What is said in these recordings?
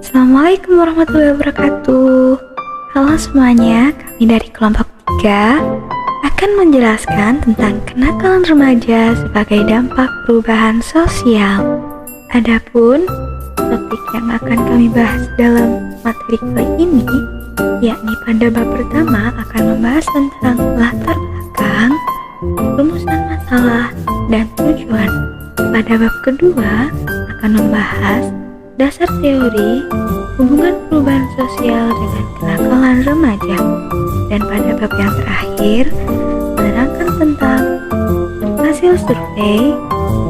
Assalamualaikum warahmatullahi wabarakatuh. Halo semuanya, kami dari kelompok 3 akan menjelaskan tentang kenakalan remaja sebagai dampak perubahan sosial. Adapun topik yang akan kami bahas dalam materi kali ini, yakni pada bab pertama akan membahas tentang latar belakang, rumusan masalah, dan tujuan. Pada bab kedua akan membahas dasar teori, hubungan perubahan sosial dengan kenakalan remaja. Dan pada bab yang terakhir, menerangkan tentang hasil survei,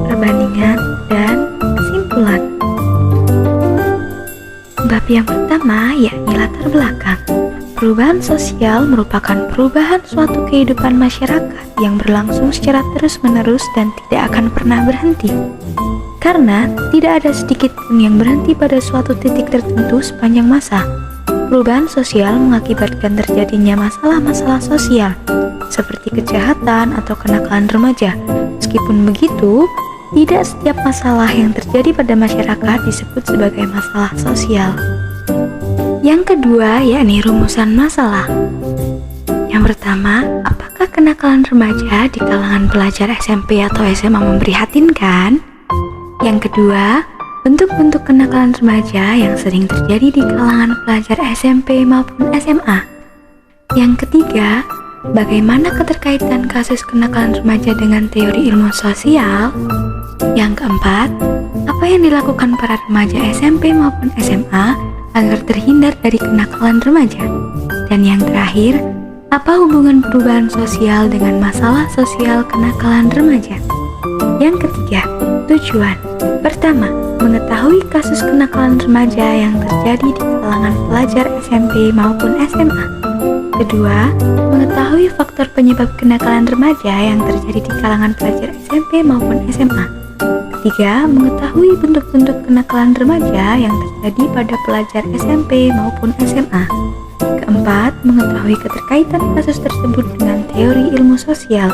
perbandingan, dan kesimpulan. Bab yang pertama yakni latar belakang. Perubahan sosial merupakan perubahan suatu kehidupan masyarakat yang berlangsung secara terus-menerus dan tidak akan pernah berhenti. Karena tidak ada sedikit pun yang berhenti pada suatu titik tertentu sepanjang masa. Perubahan sosial mengakibatkan terjadinya masalah-masalah sosial, seperti kejahatan atau kenakalan remaja. Meskipun begitu, tidak setiap masalah yang terjadi pada masyarakat disebut sebagai masalah sosial. Yang kedua, yakni rumusan masalah. Yang pertama, apakah kenakalan remaja di kalangan pelajar SMP atau SMA memprihatinkan? Yang kedua, bentuk-bentuk kenakalan remaja yang sering terjadi di kalangan pelajar SMP maupun SMA. Yang ketiga, bagaimana keterkaitan kasus kenakalan remaja dengan teori ilmu sosial? Yang keempat, apa yang dilakukan para remaja SMP maupun SMA agar terhindar dari kenakalan remaja? Dan yang terakhir, apa hubungan perubahan sosial dengan masalah sosial kenakalan remaja? Yang ketiga, tujuan. Pertama, mengetahui kasus kenakalan remaja yang terjadi di kalangan pelajar SMP maupun SMA. Kedua, mengetahui faktor penyebab kenakalan remaja yang terjadi di kalangan pelajar SMP maupun SMA. Ketiga, mengetahui bentuk-bentuk kenakalan remaja yang terjadi pada pelajar SMP maupun SMA. Keempat, mengetahui keterkaitan kasus tersebut dengan teori ilmu sosial.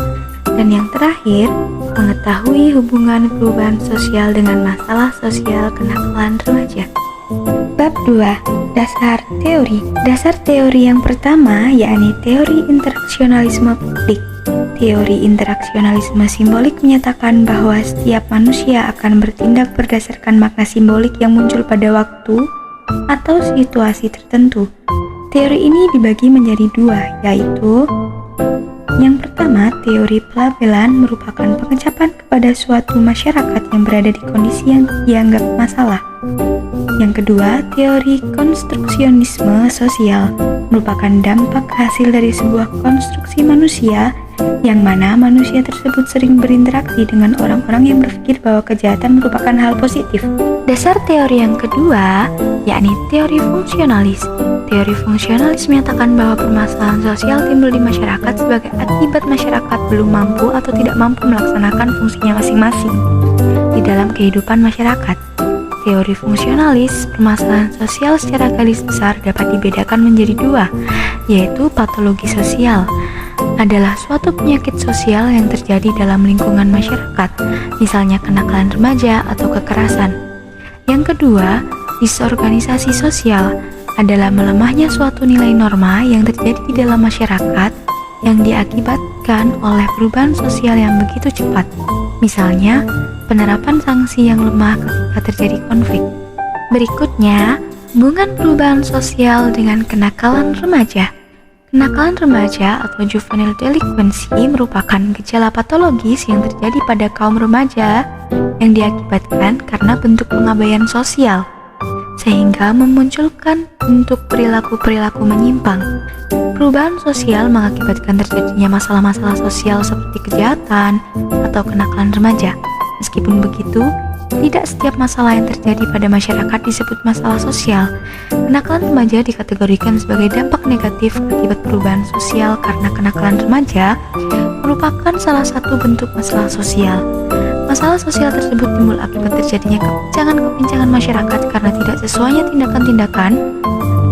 Dan yang terakhir, mengetahui hubungan perubahan sosial dengan masalah sosial kenakalan remaja. Bab 2. Dasar teori. Dasar teori yang pertama yakni teori interaksionalisme publik. Teori interaksionalisme simbolik menyatakan bahwa setiap manusia akan bertindak berdasarkan makna simbolik yang muncul pada waktu atau situasi tertentu. Teori ini dibagi menjadi dua, yaitu yang pertama, teori pelabelan merupakan pengecapan kepada suatu masyarakat yang berada di kondisi yang dianggap masalah. Yang kedua, teori konstruksionisme sosial merupakan dampak hasil dari sebuah konstruksi manusia yang mana manusia tersebut sering berinteraksi dengan orang-orang yang berpikir bahwa kejahatan merupakan hal positif. Dasar teori yang kedua, yakni teori fungsionalis. Teori fungsionalis menyatakan bahwa permasalahan sosial timbul di masyarakat sebagai akibat masyarakat belum mampu atau tidak mampu melaksanakan fungsinya masing-masing di dalam kehidupan masyarakat. Teori fungsionalis, permasalahan sosial secara garis besar dapat dibedakan menjadi dua, yaitu patologi sosial adalah suatu penyakit sosial yang terjadi dalam lingkungan masyarakat, misalnya kenakalan remaja atau kekerasan. Yang kedua, disorganisasi sosial adalah melemahnya suatu nilai norma yang terjadi di dalam masyarakat yang diakibatkan oleh perubahan sosial yang begitu cepat. Misalnya, penerapan sanksi yang lemah ketika terjadi konflik. Berikutnya, hubungan perubahan sosial dengan kenakalan remaja. Kenakalan remaja atau juvenile delinquency merupakan gejala patologis yang terjadi pada kaum remaja yang diakibatkan karena bentuk pengabaian sosial, sehingga memunculkan bentuk perilaku-perilaku menyimpang. Perubahan sosial mengakibatkan terjadinya masalah-masalah sosial seperti kejahatan atau kenakalan remaja. Meskipun begitu, tidak setiap masalah yang terjadi pada masyarakat disebut masalah sosial. Kenakalan remaja dikategorikan sebagai dampak negatif akibat perubahan sosial karena kenakalan remaja merupakan salah satu bentuk masalah sosial. Masalah sosial tersebut timbul akibat terjadinya kepincangan masyarakat karena tidak sesuainya tindakan-tindakan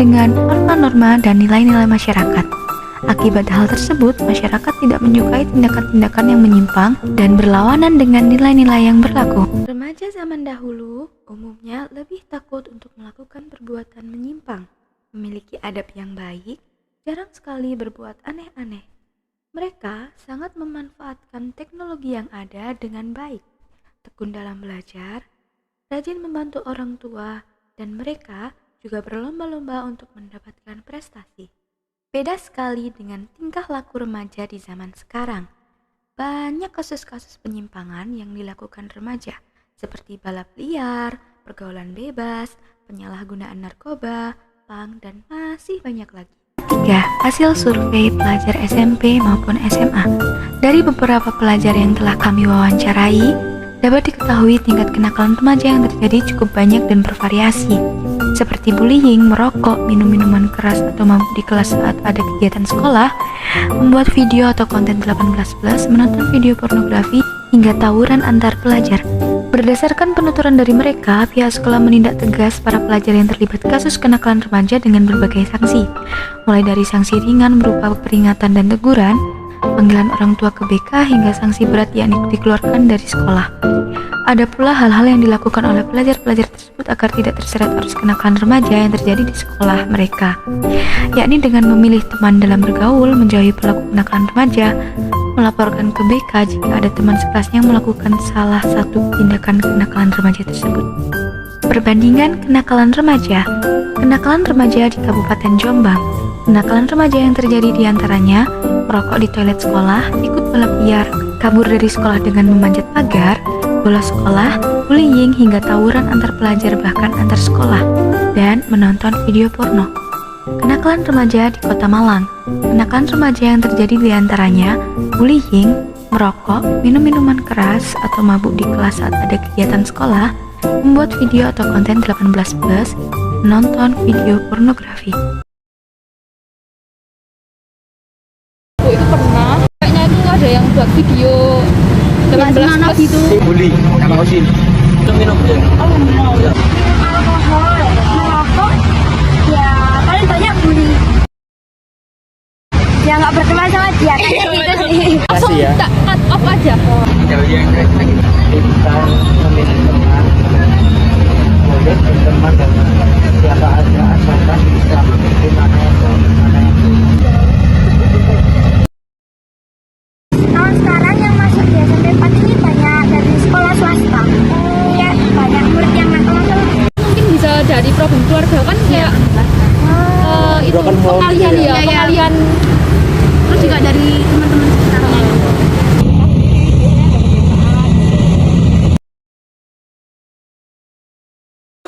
dengan norma-norma dan nilai-nilai masyarakat. Akibat hal tersebut, masyarakat tidak menyukai tindakan-tindakan yang menyimpang dan berlawanan dengan nilai-nilai yang berlaku. Remaja zaman dahulu umumnya lebih takut untuk melakukan perbuatan menyimpang, memiliki adab yang baik, jarang sekali berbuat aneh-aneh. Mereka sangat memanfaatkan teknologi yang ada dengan baik, tekun dalam belajar, rajin membantu orang tua, dan mereka juga berlomba-lomba untuk mendapatkan prestasi. Beda sekali dengan tingkah laku remaja di zaman sekarang. Banyak kasus-kasus penyimpangan yang dilakukan remaja, seperti balap liar, pergaulan bebas, penyalahgunaan narkoba, pang, dan masih banyak lagi. 3. Hasil survei pelajar SMP maupun SMA. Dari beberapa pelajar yang telah kami wawancarai, dapat diketahui tingkat kenakalan remaja yang terjadi cukup banyak dan bervariasi, seperti bullying, merokok, minum minuman keras atau mabuk di kelas saat ada kegiatan sekolah, membuat video atau konten 18+, menonton video pornografi, hingga tawuran antar pelajar. Berdasarkan penuturan dari mereka, pihak sekolah menindak tegas para pelajar yang terlibat kasus kenakalan remaja dengan berbagai sanksi, mulai dari sanksi ringan berupa peringatan dan teguran, panggilan orang tua ke BK, hingga sanksi berat yakni dikeluarkan dari sekolah. Ada pula hal-hal yang dilakukan oleh pelajar-pelajar tersebut agar tidak terseret arus kenakalan remaja yang terjadi di sekolah mereka, yakni dengan memilih teman dalam bergaul, menjauhi pelaku kenakalan remaja, melaporkan ke BK jika ada teman sekelasnya melakukan salah satu tindakan kenakalan remaja tersebut. Perbandingan kenakalan remaja. Kenakalan remaja di Kabupaten Jombang. Kenakalan remaja yang terjadi diantaranya merokok di toilet sekolah, ikut balap liar, kabur dari sekolah dengan memanjat pagar, bolos sekolah, bullying, hingga tawuran antar pelajar bahkan antar sekolah, dan menonton video porno. Kenakalan remaja di Kota Malang. Kenakalan remaja yang terjadi diantaranya bullying, merokok, minum minuman keras atau mabuk di kelas saat ada kegiatan sekolah, membuat video atau konten 18+, menonton video pornografi. Itu pernah, kayaknya itu ada yang buat video 18+ gitu. Bully, sama Osin. Minum alkohol, merokok, ya paling banyak bully. Ya nggak berteman sama dia, kayak gitu sih. Langsung ya. tak cut off aja. Kalau yang kita memilih teman, boleh berteman dengan siapa aja, asalkan bisa di mana yang Tahun sekarang yang masuk di SMP 4 ini banyak dari sekolah swasta. Ya banyak murid yang nakal-nakal. Mungkin bisa dari problem keluarga kan kayak itu Broken home pengalihan gitu ya, ya. pengalihan. Terus juga dari teman-teman sekitarnya.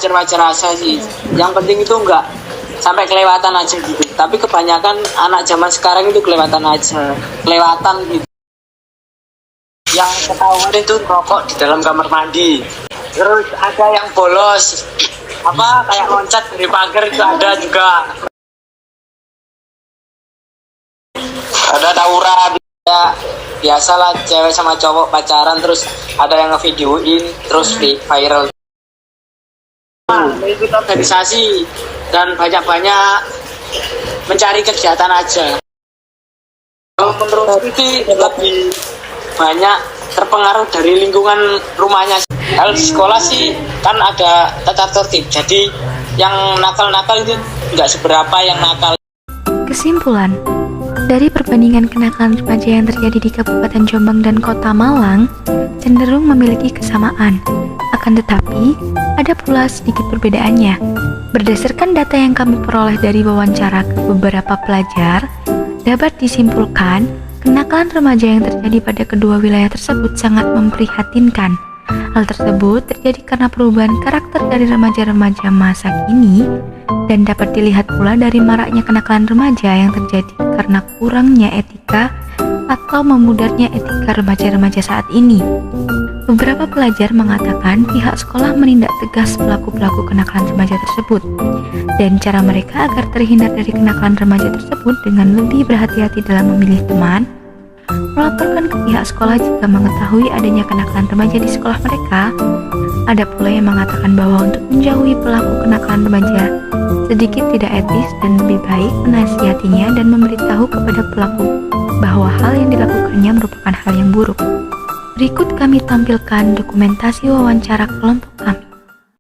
wajar-wajar rasa sih. Yang penting itu enggak sampai kelewatan aja gitu. Tapi kebanyakan anak zaman sekarang itu kelewatan aja, kelewatan gitu. Yang ketahuan itu rokok di dalam kamar mandi. Terus ada yang bolos, kayak loncat dari pagar itu ada juga. Ada tawuran, ya biasalah cewek sama cowok pacaran terus ada yang ngevideoin terus viral. Ikut organisasi dan banyak-banyak mencari kegiatan aja. Kalau menurut itu lebih banyak terpengaruh dari lingkungan rumahnya. Kalau di sekolah sih kan ada tata tertib, jadi yang nakal-nakal itu nggak seberapa yang nakal. Kesimpulan, dari perbandingan kenakalan remaja yang terjadi di Kabupaten Jombang dan Kota Malang cenderung memiliki kesamaan. Akan tetapi, ada pula sedikit perbedaannya. Berdasarkan data yang kami peroleh dari wawancara ke beberapa pelajar, dapat disimpulkan kenakalan remaja yang terjadi pada kedua wilayah tersebut sangat memprihatinkan. Hal tersebut terjadi karena perubahan karakter dari remaja-remaja masa kini dan dapat dilihat pula dari maraknya kenakalan remaja yang terjadi karena kurangnya etika atau memudarnya etika remaja-remaja saat ini. Beberapa pelajar mengatakan pihak sekolah menindak tegas pelaku-pelaku kenakalan remaja tersebut, dan cara mereka agar terhindar dari kenakalan remaja tersebut dengan lebih berhati-hati dalam memilih teman, melaporkan ke pihak sekolah jika mengetahui adanya kenakalan remaja di sekolah mereka. Ada pula yang mengatakan bahwa untuk menjauhi pelaku kenakalan remaja sedikit tidak etis dan lebih baik menasihatinya dan memberitahu kepada pelaku bahwa hal yang dilakukannya merupakan hal yang buruk. Berikut kami tampilkan dokumentasi wawancara kelompok